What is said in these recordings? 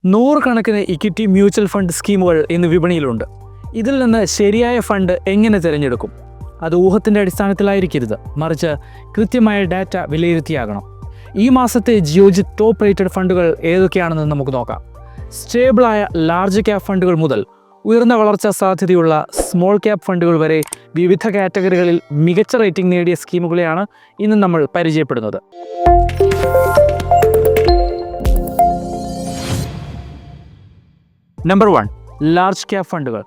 നൂറുകണക്കിന് equity mutual fund സ്കീമുകൾ ഇന്ന് വിപണിയിലുണ്ട്. ഇതിൽ നിന്ന് ശരിയായ ഫണ്ട് എങ്ങനെ തിരഞ്ഞെടുക്കും? അത് ഊഹത്തിൻ്റെ അടിസ്ഥാനത്തിലായിരിക്കരുത്, മറിച്ച് കൃത്യമായ ഡാറ്റ വിലയിരുത്തിയാകണം. ഈ മാസത്തെ ജിയോജിറ്റ് ടോപ്പ് റേറ്റഡ് ഫണ്ടുകൾ ഏതൊക്കെയാണെന്ന് നമുക്ക് നോക്കാം. സ്റ്റേബിളായ ലാർജ് ക്യാപ് ഫണ്ടുകൾ മുതൽ ഉയർന്ന വളർച്ചാ സാധ്യതയുള്ള സ്മോൾ ക്യാപ് ഫണ്ടുകൾ വരെ വിവിധ കാറ്റഗറികളിൽ മികച്ച റേറ്റിംഗ് നേടിയ സ്കീമുകളെയാണ് ഇന്ന് നമ്മൾ പരിചയപ്പെടുന്നത്. നമ്പർ 1, ലാർജ് ക്യാപ് ഫണ്ടുകൾ.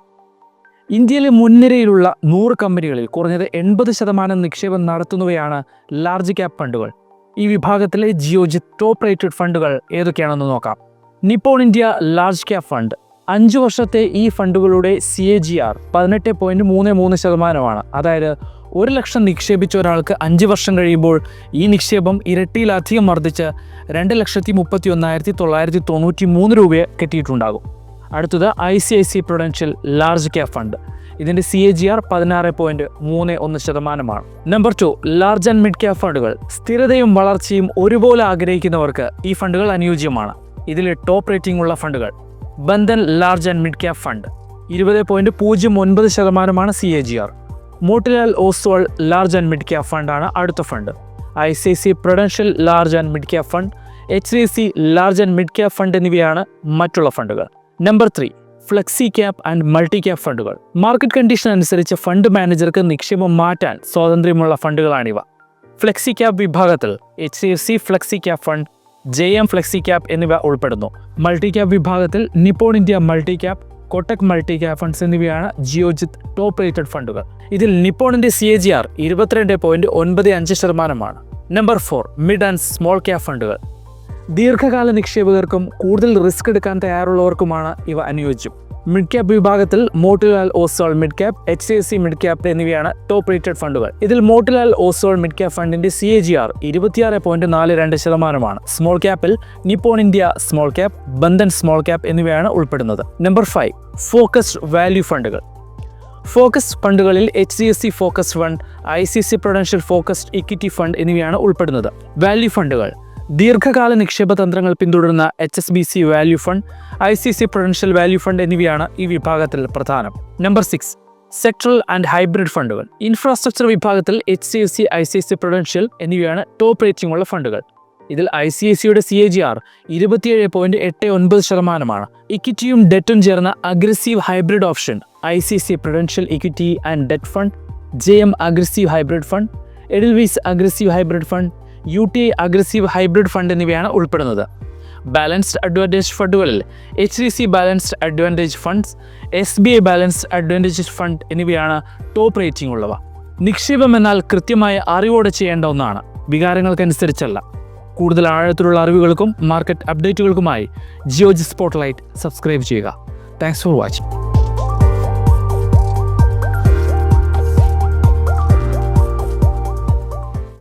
ഇന്ത്യയിലെ മുൻനിരയിലുള്ള 100 കമ്പനികളിൽ കുറഞ്ഞത് 80% നിക്ഷേപം നടത്തുന്നവയാണ് ലാർജ് ക്യാപ് ഫണ്ടുകൾ. ഈ വിഭാഗത്തിലെ ജിയോജിറ്റ് ടോപ്പ് റേറ്റഡ് ഫണ്ടുകൾ ഏതൊക്കെയാണെന്ന് നോക്കാം. Nippon India large cap fund. 5 വർഷത്തെ ഈ ഫണ്ടുകളുടെ CAGR 18.33%. അതായത് 1 ലക്ഷം നിക്ഷേപിച്ച ഒരാൾക്ക് 5 വർഷം കഴിയുമ്പോൾ ഈ നിക്ഷേപം ഇരട്ടിയിലധികം വർദ്ധിച്ച് 2,31,993 രൂപയെ കിട്ടിയിട്ടുണ്ടാകും. അടുത്തത് ICICI Prudential large cap fund. ഇതിൻ്റെ CAGR 16.31%. Number 2, large and mid cap ഫണ്ടുകൾ. സ്ഥിരതയും വളർച്ചയും ഒരുപോലെ ആഗ്രഹിക്കുന്നവർക്ക് ഈ ഫണ്ടുകൾ അനുയോജ്യമാണ്. ഇതിലെ ടോപ്പ് റേറ്റിംഗ് ഉള്ള ഫണ്ടുകൾ: Bandhan large and mid cap fund 20.09% CAGR. Motilal Oswal large and mid cap ഫണ്ടാണ് അടുത്ത fund. ICICI Prudential large and mid cap fund, HDFC large and mid cap fund എന്നിവയാണ് മറ്റുള്ള ഫണ്ടുകൾ. Number 3, flexi cap and multi cap ഫണ്ടുകൾ. Market condition അനുസരിച്ച് fund മാനേജർക്ക് നിക്ഷേപം മാറ്റാൻ സ്വാതന്ത്ര്യമുള്ള ഫണ്ടുകളാണിവ. ഫ്ലെക്സി ക്യാപ് വിഭാഗത്തിൽ HDFC flexi cap fund, JM flexi cap എന്നിവ ഉൾപ്പെടുന്നു. മൾട്ടി ക്യാപ് വിഭാഗത്തിൽ Nippon India multi cap, Kotak multi cap funds എന്നിവയാണ് ജിയോജിത്ത് ടോപ്പ് റേറ്റഡ് ഫണ്ടുകൾ. ഇതിൽ നിപ്പോണിന്റെ CAGR 22.95%. Number 4, mid and small cap ഫണ്ടുകൾ. ദീർഘകാല നിക്ഷേപകർക്കും കൂടുതൽ റിസ്ക് എടുക്കാൻ തയ്യാറുള്ളവർക്കുമാണ് ഇവ അനുയോജ്യം. മിഡ് ക്യാപ് വിഭാഗത്തിൽ Motilal Oswal mid cap, HDFC mid cap എന്നിവയാണ് ടോപ്പ് റേറ്റഡ് ഫണ്ടുകൾ. ഇതിൽ മോട്ടിലാൽ ഓസ്വാൾ മിഡ് ക്യാപ് ഫണ്ടിന്റെ CAGR 26.42%. സ്മോൾ ക്യാപ്പിൽ Nippon India small cap, Bandhan small cap എന്നിവയാണ് ഉൾപ്പെടുന്നത്. നമ്പർ 5, ഫോക്കസ്ഡ് വാല്യൂ ഫണ്ടുകൾ. ഫോക്കസ്ഡ് ഫണ്ടുകളിൽ HDFC focused fund, ICICI Prudential focused equity fund എന്നിവയാണ് ഉൾപ്പെടുന്നത്. വാല്യൂ ഫണ്ടുകൾ. ദീർഘകാല നിക്ഷേപ തന്ത്രങ്ങൾ പിന്തുടരുന്ന HSBC value fund, ICICI Prudential value fund എന്നിവയാണ് ഈ വിഭാഗത്തിൽ പ്രധാനം. നമ്പർ 6, സെക്ടറൽ ആൻഡ് ഹൈബ്രിഡ് ഫണ്ടുകൾ. ഇൻഫ്രാസ്ട്രക്ചർ വിഭാഗത്തിൽ HDFC, ICICI പ്രൊഡൻഷ്യൽ എന്നിവയാണ് ടോപ്പ് റേറ്റിംഗ് ഉള്ള ഫണ്ടുകൾ. ഇതിൽ ICICIയുടെ CAGR 27.89%. ഇക്വിറ്റിയും ഡെറ്റും ചേർന്ന aggressive hybrid option ICICI Prudential equity and debt fund, JM aggressive hybrid fund, Edelweiss aggressive hybrid fund, UTI aggressive hybrid fund എന്നിവയാണ് ഉൾപ്പെടുന്നത്. ബാലൻസ്ഡ് അഡ്വാൻറ്റേജ് ഫണ്ടുകളിൽ HDFC balanced advantage funds, SBI balanced advantage fund എന്നിവയാണ് top rating ഉള്ളവ. നിക്ഷേപം എന്നാൽ കൃത്യമായ അറിവോടെ ചെയ്യേണ്ട ഒന്നാണ്, വികാരങ്ങൾക്കനുസരിച്ചല്ല. കൂടുതൽ ആഴത്തിലുള്ള അറിവുകൾക്കും മാർക്കറ്റ് അപ്ഡേറ്റുകൾക്കുമായി ജിയോജിറ്റ് സ്പോട്ട്ലൈറ്റ് സബ്സ്ക്രൈബ് ചെയ്യുക. Thanks for watching.